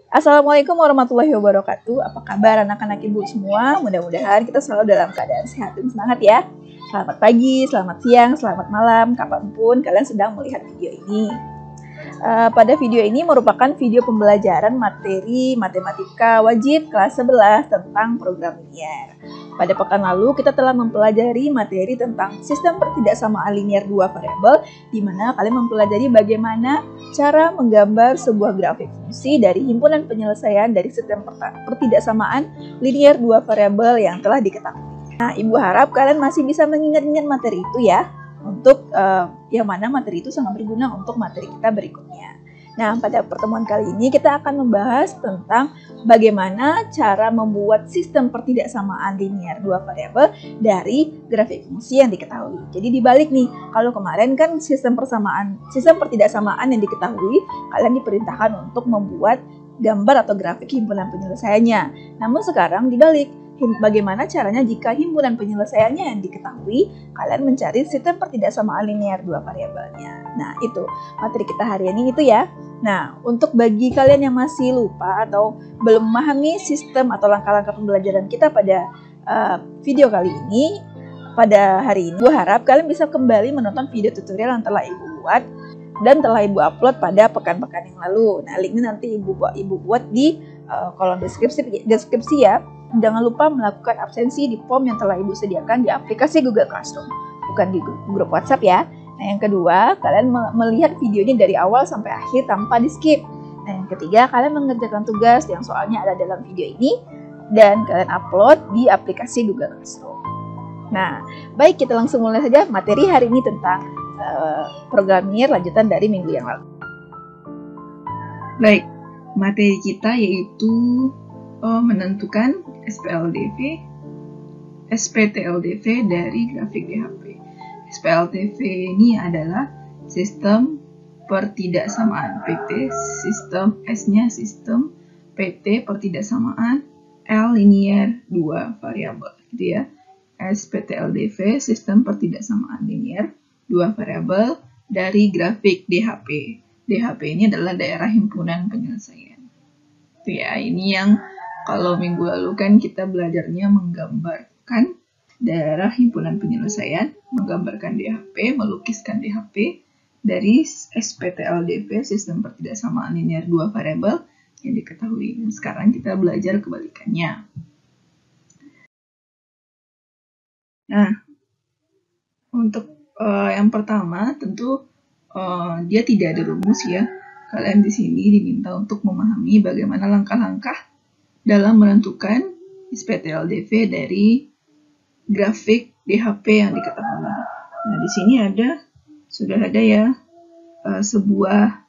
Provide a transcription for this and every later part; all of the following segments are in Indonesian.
Assalamualaikum warahmatullahi wabarakatuh. Apa kabar anak-anak ibu semua? Mudah-mudahan kita selalu dalam keadaan sehat dan semangat ya. Selamat pagi, selamat siang, selamat malam, kapanpun kalian sedang melihat video ini. Pada video ini merupakan video pembelajaran materi matematika wajib kelas 11 tentang program linier. Pada pekan lalu kita telah mempelajari materi tentang sistem pertidaksamaan linier dua variabel, di mana kalian mempelajari bagaimana cara menggambar sebuah grafik fungsi dari himpunan penyelesaian dari sistem pertidaksamaan linier dua variabel yang telah diketahui. Nah, Ibu harap kalian masih bisa mengingat-ingat materi itu ya, untuk yang mana materi itu sangat berguna untuk materi kita berikutnya. Nah, pada pertemuan kali ini kita akan membahas tentang bagaimana cara membuat sistem pertidaksamaan linier dua variabel dari grafik fungsi yang diketahui. Jadi dibalik nih, kalau kemarin kan sistem pertidaksamaan yang diketahui, kalian diperintahkan untuk membuat gambar atau grafik himpunan penyelesaiannya. Namun sekarang dibalik, bagaimana caranya jika himpunan penyelesaiannya yang diketahui, kalian mencari sistem pertidaksamaan linier dua variabelnya. Nah, itu materi kita hari ini itu ya. Nah, untuk bagi kalian yang masih lupa atau belum memahami sistem atau langkah-langkah pembelajaran kita pada video kali ini, pada hari ini, gue harap kalian bisa kembali menonton video tutorial yang telah Ibu buat dan telah Ibu upload pada pekan-pekan yang lalu. Nah, linknya nanti Ibu buat di kolom deskripsi ya. Jangan lupa melakukan absensi di form yang telah Ibu sediakan di aplikasi Google Classroom, bukan di grup WhatsApp ya. Nah, yang kedua, kalian melihat videonya dari awal sampai akhir tanpa di-skip. Nah, yang ketiga, kalian mengerjakan tugas yang soalnya ada dalam video ini dan kalian upload di aplikasi Google Classroom. Nah, baik, kita langsung mulai saja materi hari ini tentang program linier lanjutan dari minggu yang lalu. Baik, materi kita yaitu menentukan SPTLDV dari grafik DHP. SPTLDV ini adalah sistem pertidaksamaan PT, sistem S-nya sistem PT pertidaksamaan L linier dua variabel, gitu ya. SPTLDV sistem pertidaksamaan linier dua variabel dari grafik DHP. DHP ini adalah daerah himpunan penyelesaian. Itu ya, ini yang kalau minggu lalu kan kita belajarnya menggambarkan daerah himpunan penyelesaian, menggambarkan DHP, melukiskan DHP dari SPTLDV, sistem pertidaksamaan linier dua variabel yang diketahui. Dan sekarang kita belajar kebalikannya. Nah, untuk yang pertama tentu dia tidak ada rumus ya. Kalian di sini diminta untuk memahami bagaimana langkah-langkah dalam menentukan SPTLDV dari grafik DHP yang diketahui. Nah, di sini sudah ada ya sebuah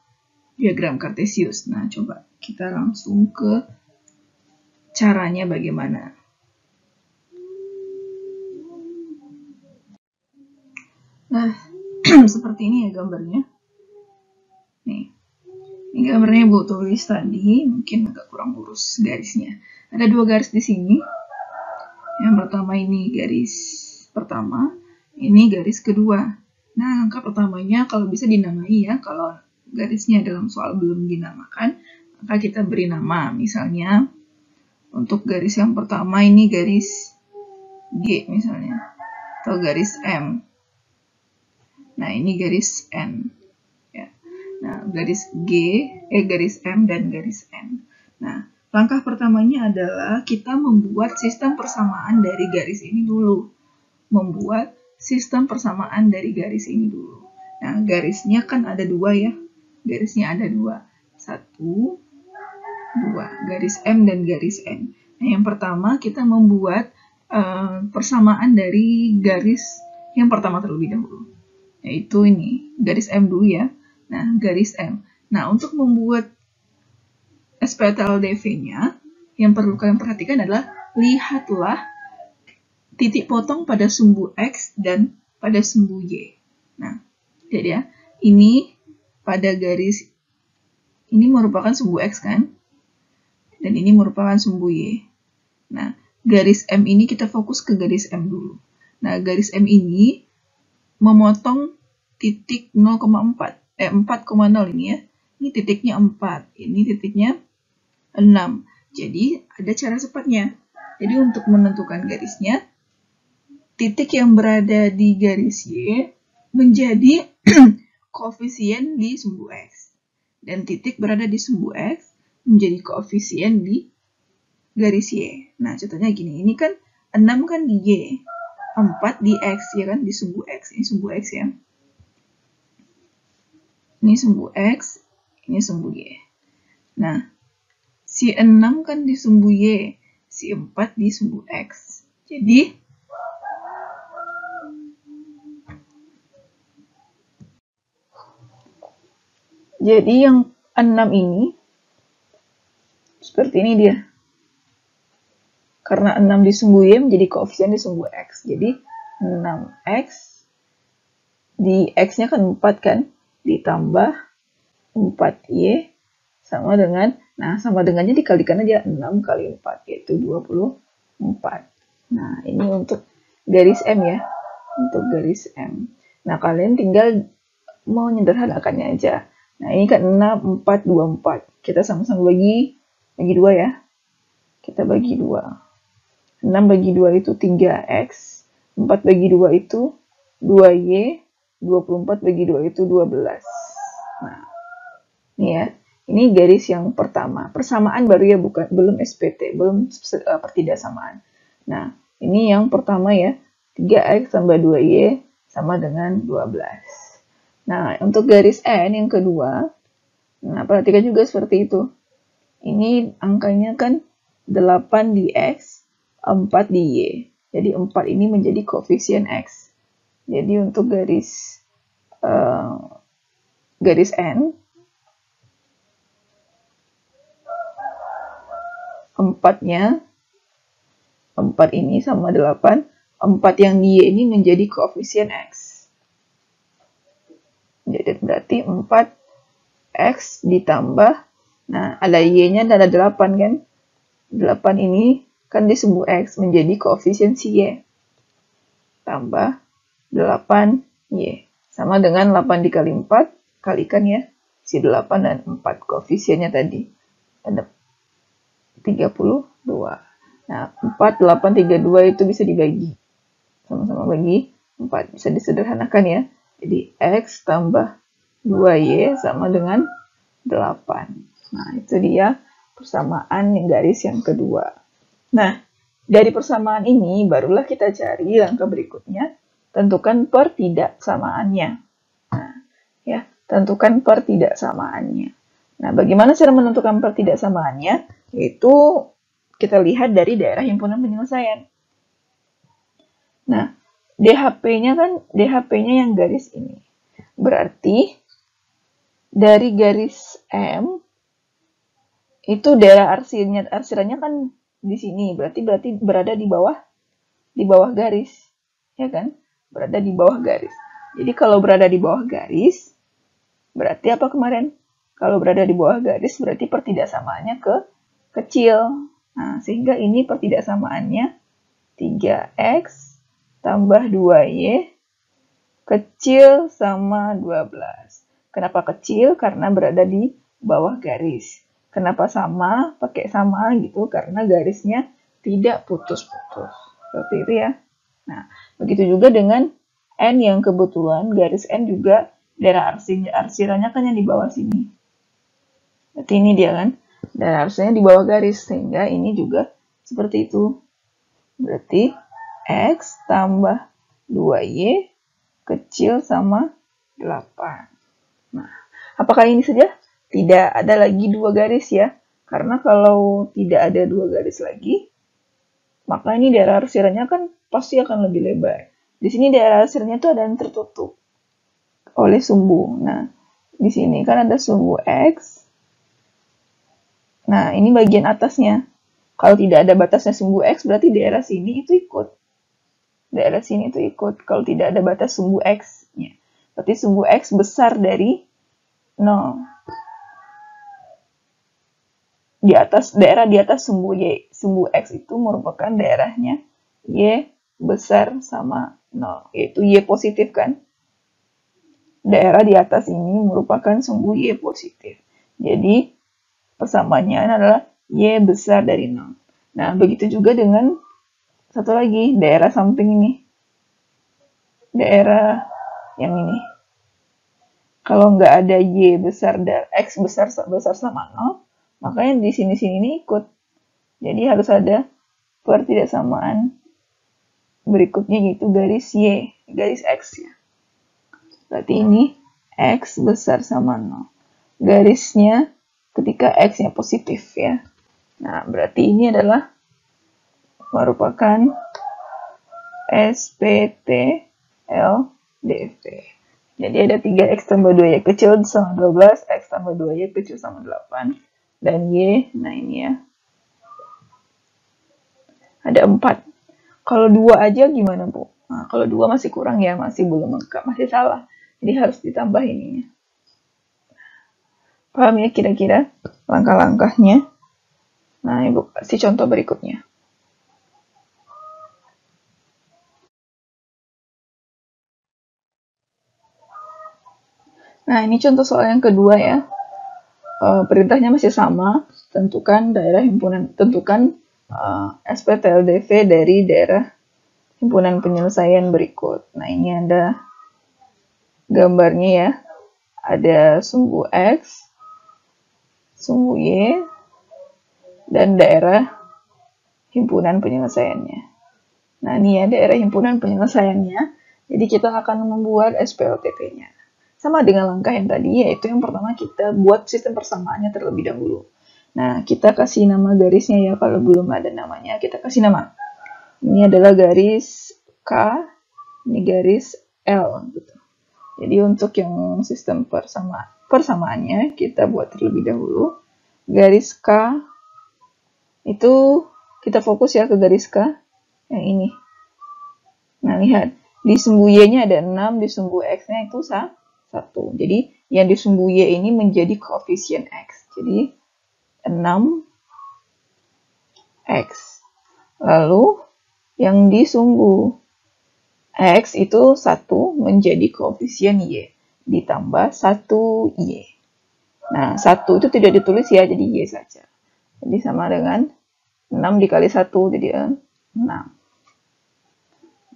diagram Kartesius. Nah, coba kita langsung ke caranya bagaimana. Nah, seperti ini ya gambarnya. Nih, ini gambarnya Bu tulis tadi, mungkin agak kurang lurus garisnya. Ada dua garis di sini. Yang pertama ini garis pertama, ini garis kedua. Nah, langkah pertamanya kalau bisa dinamai ya. Kalau garisnya dalam soal belum dinamakan, maka kita beri nama. Misalnya, untuk garis yang pertama ini garis G misalnya, atau garis M. Nah, ini garis N. Ya. Nah, garis M dan garis N. Nah, langkah pertamanya adalah kita membuat sistem persamaan dari garis ini dulu. Nah, garisnya kan ada dua ya. Satu, dua. Garis M dan garis N. Nah, yang pertama kita membuat persamaan dari garis yang pertama terlebih dahulu. Yaitu ini, garis M dulu ya. Nah, garis M. Nah, untuk membuat SPTLDV-nya, yang perlu kalian perhatikan adalah lihatlah titik potong pada sumbu X dan pada sumbu Y. Nah, jadi ya, ini pada garis ini merupakan sumbu X kan? Dan ini merupakan sumbu Y. Nah, garis M ini kita fokus ke garis M dulu. Nah, garis M ini memotong titik 4,0 ini ya. Ini titiknya 4, ini titiknya 6. Jadi ada cara cepatnya. Jadi untuk menentukan garisnya, titik yang berada di garis Y menjadi koefisien di sumbu X. Dan titik berada di sumbu X menjadi koefisien di garis Y. Nah, contohnya gini. Ini kan 6 kan di Y. 4 di X, ya kan? Di sumbu X. Ini sumbu X ya. Ini sumbu X, ini sumbu Y. Nah, si 6 kan di sumbu Y, si 4 di sumbu X. Jadi yang 6 ini seperti ini dia. Karena 6 di sumbu Y menjadi koefisien di sumbu X. Jadi 6X di X-nya kan 4 kan, ditambah 4Y sama dengan, nah sama dengannya dikalikan aja 6 kali 4 yaitu 24. Nah ini untuk garis M ya, untuk garis M. Nah kalian tinggal mau menyederhanakannya aja. Nah ini kan 6, 4, 24. Kita sama-sama bagi 2 ya. Kita bagi 2. 6 bagi 2 itu 3X. 4 bagi 2 itu 2Y. 24 bagi 2 itu 12. Nah, ini ya. Ini garis yang pertama. Persamaan baru ya, belum SPT, belum pertidaksamaan. Nah, ini yang pertama ya. 3X tambah 2Y sama dengan 12. Nah, untuk garis N yang kedua, nah perhatikan juga seperti itu. Ini angkanya kan 8 di X, 4 di Y. Jadi 4 ini menjadi koefisien X. Jadi untuk garis N, 4-nya, 4 ini sama 8, 4 yang di Y ini menjadi koefisien X. Jadi berarti 4X ditambah, nah ada Y-nya dan ada 8 kan. 8 ini kan di sumbu X menjadi koefisien si Y. Tambah 8Y. Sama dengan 8 dikali 4, kalikan ya. Si 8 dan 4 koefisiennya tadi. Ada 32. Nah, 4, 8, 32 itu bisa dibagi. Sama-sama bagi 4. Bisa disederhanakan ya. Jadi X tambah 2Y sama dengan 8. Nah, itu dia persamaan garis yang kedua. Nah, dari persamaan ini barulah kita cari langkah berikutnya. Tentukan pertidaksamaannya. Nah, ya, tentukan pertidaksamaannya. Nah, bagaimana cara menentukan pertidaksamaannya? Yaitu kita lihat dari daerah himpunan penyelesaian. Nah, DHP-nya yang garis ini. Berarti dari garis M itu daerah arsirannya kan di sini. Berarti berada di bawah garis, ya kan? Berada di bawah garis. Jadi kalau berada di bawah garis, berarti apa kemarin? Kalau berada di bawah garis, berarti pertidaksamaannya kecil. Nah, sehingga ini pertidaksamaannya 3X tambah 2Y kecil sama 12. Kenapa kecil? Karena berada di bawah garis. Kenapa sama? Pakai sama gitu, karena garisnya tidak putus-putus. Seperti itu ya. Nah, begitu juga dengan N yang kebetulan garis N juga daerah arsirannya kan yang di bawah sini. Berarti ini dia kan, daerah arsirannya di bawah garis, sehingga ini juga seperti itu. Berarti X tambah 2Y kecil sama 8. Nah, apakah ini saja? Tidak ada lagi dua garis ya. Karena kalau tidak ada dua garis lagi, maka ini daerah arsirannya kan pasti akan lebih lebar. Di sini daerah arsirannya itu ada yang tertutup oleh sumbu. Nah, di sini kan ada sumbu X. Nah, ini bagian atasnya. Kalau tidak ada batasnya sumbu X, berarti daerah sini itu ikut. Daerah sini itu ikut. Kalau tidak ada batas sumbu X-nya. Berarti sumbu X besar dari 0. Daerah di atas sumbu Y. Sumbu X itu merupakan daerahnya Y besar sama 0. Yaitu Y positif kan. Daerah di atas ini merupakan sumbu Y positif. Jadi, persamaannya adalah Y besar dari 0. Nah, begitu juga dengan satu lagi, daerah samping ini. Daerah yang ini. Kalau nggak ada Y besar dan X besar sama 0, makanya di sini-sini ini ikut. Jadi harus ada pertidaksamaan berikutnya, yaitu garis Y, garis X ya. Berarti ini X besar sama 0. Garisnya ketika X-nya positif ya. Nah, berarti ini adalah merupakan SPT LDV. Jadi ada 3X tambah 2Y kecil sama 12, X tambah 2Y kecil sama 8, dan Y, nah ini ya, ada 4. Kalau 2 aja gimana, Bu? Nah, kalau 2 masih kurang ya, masih belum lengkap, masih salah. Jadi harus ditambah ininya. Paham ya kira-kira langkah-langkahnya? Nah, Ibu kasih contoh berikutnya. Nah, ini contoh soal yang kedua ya. Perintahnya masih sama, tentukan daerah himpunan, tentukan SPTLDV dari daerah himpunan penyelesaian berikut. Nah, ini ada gambarnya ya. Ada sumbu X, sumbu Y, dan daerah himpunan penyelesaiannya. Nah, ini ya daerah himpunan penyelesaiannya. Jadi kita akan membuat SPLTP-nya. Sama dengan langkah yang tadi, yaitu yang pertama kita buat sistem persamaannya terlebih dahulu. Nah, kita kasih nama garisnya ya, kalau belum ada namanya, kita kasih nama. Ini adalah garis K, ini garis L. Gitu. Jadi untuk yang sistem persamaannya, kita buat terlebih dahulu. Garis K, itu kita fokus ya ke garis K, yang ini. Nah, lihat, di sumbu Y-nya ada 6, di sumbu X-nya itu 1. Jadi, yang di sumbu Y ini menjadi koefisien X. Jadi, 6X. Lalu, yang di sumbu X itu 1 menjadi koefisien Y. Ditambah 1Y. Nah, 1 itu tidak ditulis ya, jadi Y saja. Jadi, sama dengan 6 dikali 1, jadi 6.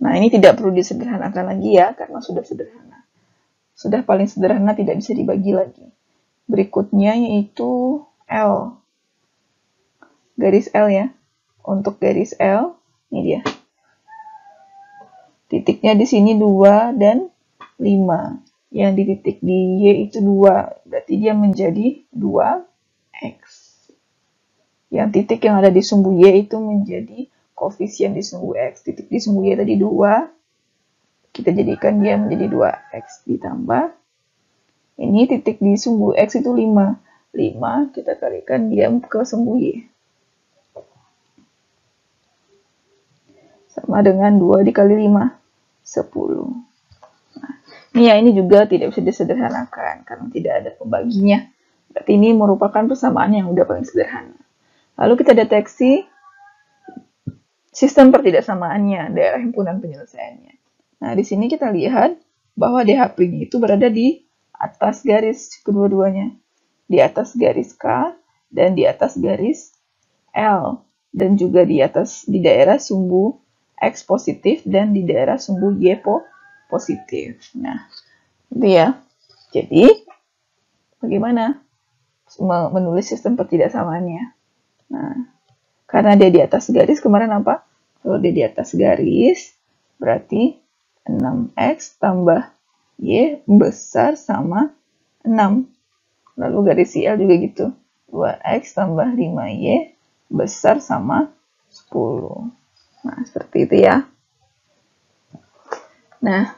Nah, ini tidak perlu disederhanakan lagi ya, karena sudah sederhana. Sudah paling sederhana, tidak bisa dibagi lagi. Berikutnya yaitu L. Garis L ya. Untuk garis L, ini dia. Titiknya di sini 2 dan 5. Yang di titik di Y itu 2. Berarti dia menjadi 2X. Yang titik yang ada di sumbu Y itu menjadi koefisien di sumbu X. Titik di sumbu Y tadi 2. Kita jadikan dia menjadi 2X ditambah. Ini titik di sumbu X itu 5. 5 kita kalikan dia ke sumbu Y. Sama dengan 2 dikali 5. 10. Nah, ini juga tidak bisa disederhanakan karena tidak ada pembaginya. Berarti ini merupakan persamaan yang udah paling sederhana. Lalu kita deteksi sistem pertidaksamaannya, daerah himpunan penyelesaiannya. Nah, di sini kita lihat bahwa DHP-nya itu berada di atas garis kedua-duanya. Di atas garis K dan di atas garis L. Dan juga di daerah sumbu X positif dan di daerah sumbu Y positif. Nah, itu ya. Jadi, bagaimana menulis sistem pertidaksamaannya? Nah, karena dia di atas garis, kemarin apa? Kalau dia di atas garis, berarti 6X tambah Y besar sama 6. Lalu garis L juga gitu. 2X tambah 5Y besar sama 10. Nah, seperti itu ya. Nah,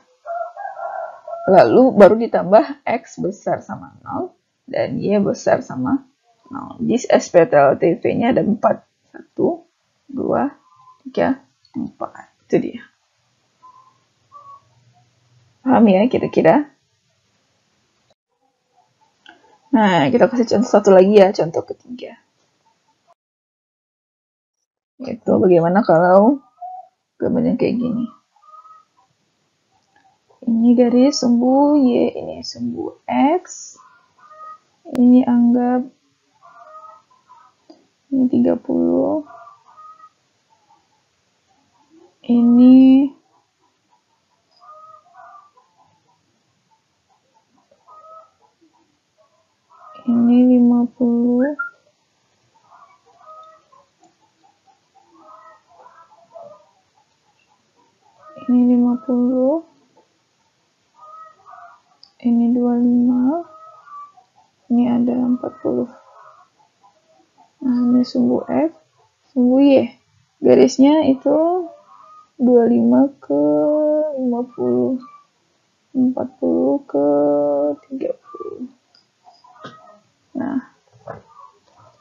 lalu baru ditambah X besar sama 0 dan Y besar sama 0. Di SPTLTV-nya ada 4. 1, 2, 3, 4. Itu dia. Paham ya kira-kira? Nah, kita kasih contoh satu lagi ya, contoh ketiga. Itu bagaimana kalau gambarnya kayak gini. Ini garis sumbu Y, ini sumbu X. Ini anggap Ini 30. Ini 50. Ini 50. Ini 25. Ini ada 40. Nah, ini sumbu X, sumbu Y. Garisnya itu 25 ke 50. 40 ke 30. Nah,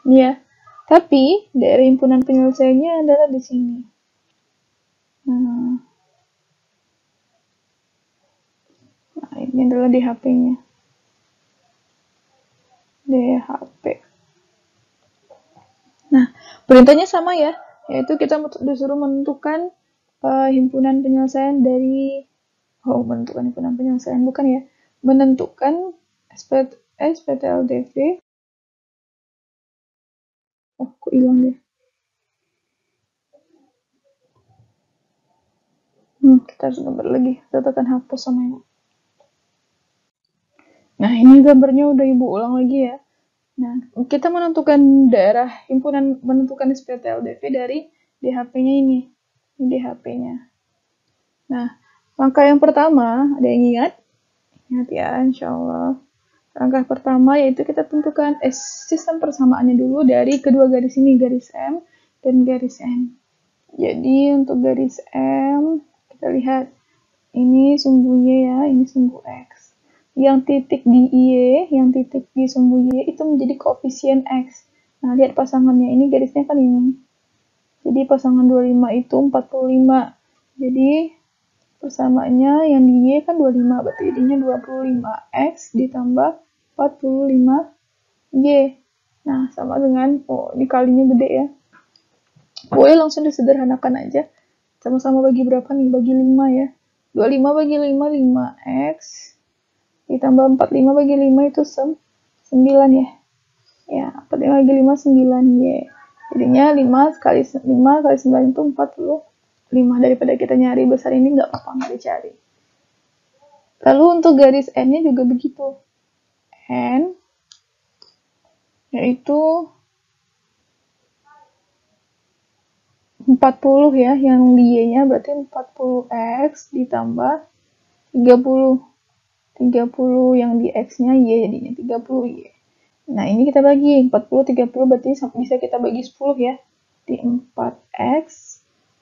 ini ya. Tapi daerah himpunan penyelesaiannya adalah di sini. Nah, ini adalah DHP-nya. DHP. Nah, perintahnya sama ya, yaitu kita disuruh menentukan himpunan penyelesaian dari menentukan himpunan penyelesaian bukan ya, menentukan SPTLDV. Oh, kok hilang deh. Kita harus gambar lagi. Kita tekan hapus sama ini. Nah, ini gambarnya udah ibu ulang lagi ya. Nah, kita menentukan daerah himpunan, menentukan SPTLDV dari DHP-nya ini. Ini DHP-nya. Nah, langkah yang pertama, ada yang ingat? Ingat ya, insya Allah. Langkah pertama yaitu kita tentukan sistem persamaannya dulu dari kedua garis ini, garis M dan garis N. Jadi untuk garis M, kita lihat ini sumbunya ya, ini sumbu X. Yang titik di Y, yang titik di sumbu Y itu menjadi koefisien X. Nah, lihat pasangannya, ini garisnya kan ini. Jadi pasangan 25 itu 45. Jadi persamaannya yang di Y kan 25, berarti jadinya 25X ditambah 45Y. Nah, sama dengan, ini kalinya gede ya. Boleh langsung disederhanakan aja. Sama-sama bagi berapa nih? Bagi 5 ya. 25 bagi 5, 5X. Ditambah 45 bagi 5 itu 9 ya. Ya, 45 bagi 5, 9Y. Jadinya 5 kali 9 itu 45. Daripada kita nyari besar ini, nggak apa-apa, nggak dicari. Lalu untuk garis N-nya juga begitu. N yaitu 40 ya, yang di Y-nya berarti 40X ditambah 30. 30 yang di X-nya Y jadinya 30Y. Nah, ini kita bagi 40 30 berarti bisa kita bagi 10 ya. Di 4X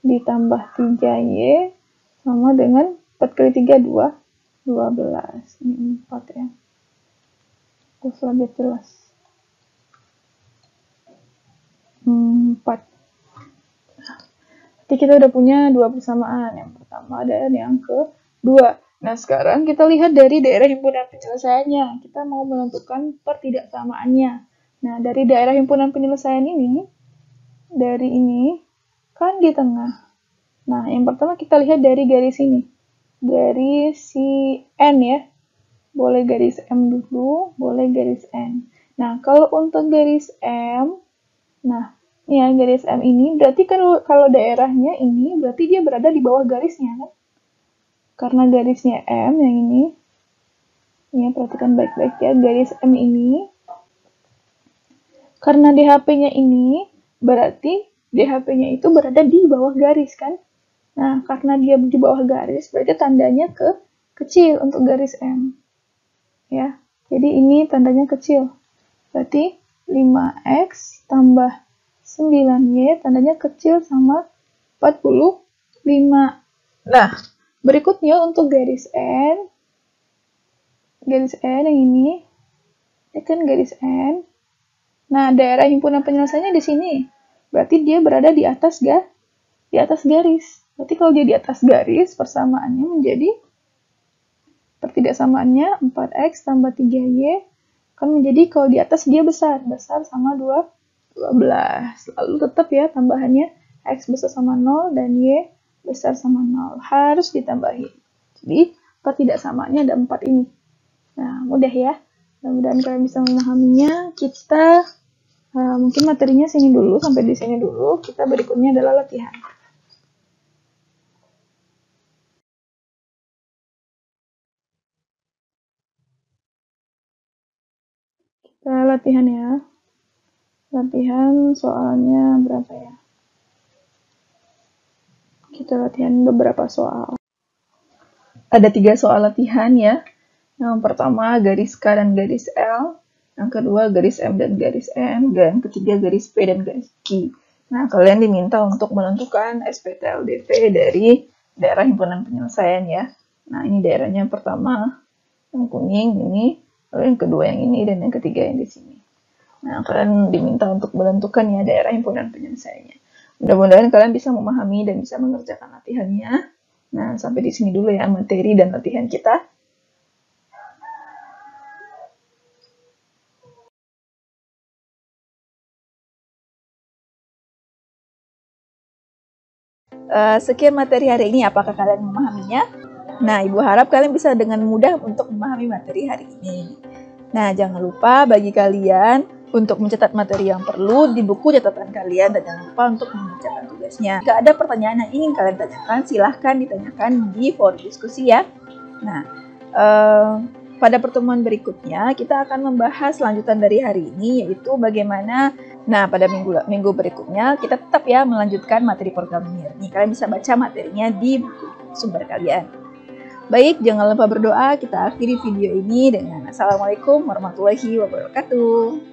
ditambah 3Y sama dengan 4 kali 3 12. Ini 4 ya. Terus lebih jelas. 4. Jadi kita udah punya dua persamaan. Yang pertama dan yang kedua. Nah, sekarang kita lihat dari daerah himpunan penyelesaiannya. Kita mau menentukan pertidaksamaannya. Nah, dari daerah himpunan penyelesaian ini, dari ini, kan di tengah. Nah, yang pertama kita lihat dari garis ini. Garis si N ya. Boleh garis M dulu, boleh garis N. Nah, kalau untuk garis M, nah, ya garis M ini berarti kalau daerahnya ini berarti dia berada di bawah garisnya kan? Karena garisnya M yang ini, ya perhatikan baik-baik ya, garis M ini, karena DHP-nya ini berarti DHP-nya itu berada di bawah garis kan? Nah, karena dia di bawah garis berarti tandanya kecil untuk garis M. Ya, jadi ini tandanya kecil. Berarti 5X tambah 9Y tandanya kecil sama 45. Nah, berikutnya untuk garis N yang ini kan garis N. Nah, daerah himpunan penyelesaiannya di sini. Berarti dia berada di atas garis. Berarti kalau dia di atas garis, persamaannya menjadi pertidaksamaannya 4X tambah 3Y kan menjadi kalau di atas dia besar sama 12. Lalu tetap ya tambahannya X besar sama 0 dan Y besar sama 0. Harus ditambahin. Jadi pertidaksamaannya ada 4 ini. Nah, mudah ya. Mudah-mudahan kalian bisa memahaminya. Kita Mungkin materinya sini dulu, sampai di sini dulu. Kita berikutnya adalah latihan. Kita latihan ya. Latihan soalnya berapa ya? Kita latihan beberapa soal. Ada 3 soal latihan ya. Yang pertama garis K dan garis L. Yang kedua garis M dan garis N. Dan ketiga garis P dan garis Q. Nah, kalian diminta untuk menentukan SPT-LDV dari daerah himpunan penyelesaian ya. Nah, ini daerahnya yang pertama, yang kuning ini, lalu yang kedua yang ini, dan yang ketiga yang di sini. Nah, kalian diminta untuk menentukan ya daerah himpunan penyelesaiannya. Mudah-mudahan kalian bisa memahami dan bisa mengerjakan latihannya. Nah, sampai di sini dulu ya materi dan latihan kita. Sekian materi hari ini, apakah kalian memahaminya? Nah, Ibu harap kalian bisa dengan mudah untuk memahami materi hari ini. Nah, jangan lupa bagi kalian untuk mencatat materi yang perlu di buku catatan kalian, dan jangan lupa untuk mengerjakan tugasnya. Jika ada pertanyaan yang ingin kalian tanyakan, silahkan ditanyakan di forum diskusi ya. Nah, pada pertemuan berikutnya kita akan membahas lanjutan dari hari ini, yaitu bagaimana. Nah, pada minggu berikutnya kita tetap ya melanjutkan materi programming. Nih, kalian bisa baca materinya di buku sumber kalian. Baik, jangan lupa berdoa. Kita akhiri video ini dengan Assalamualaikum warahmatullahi wabarakatuh.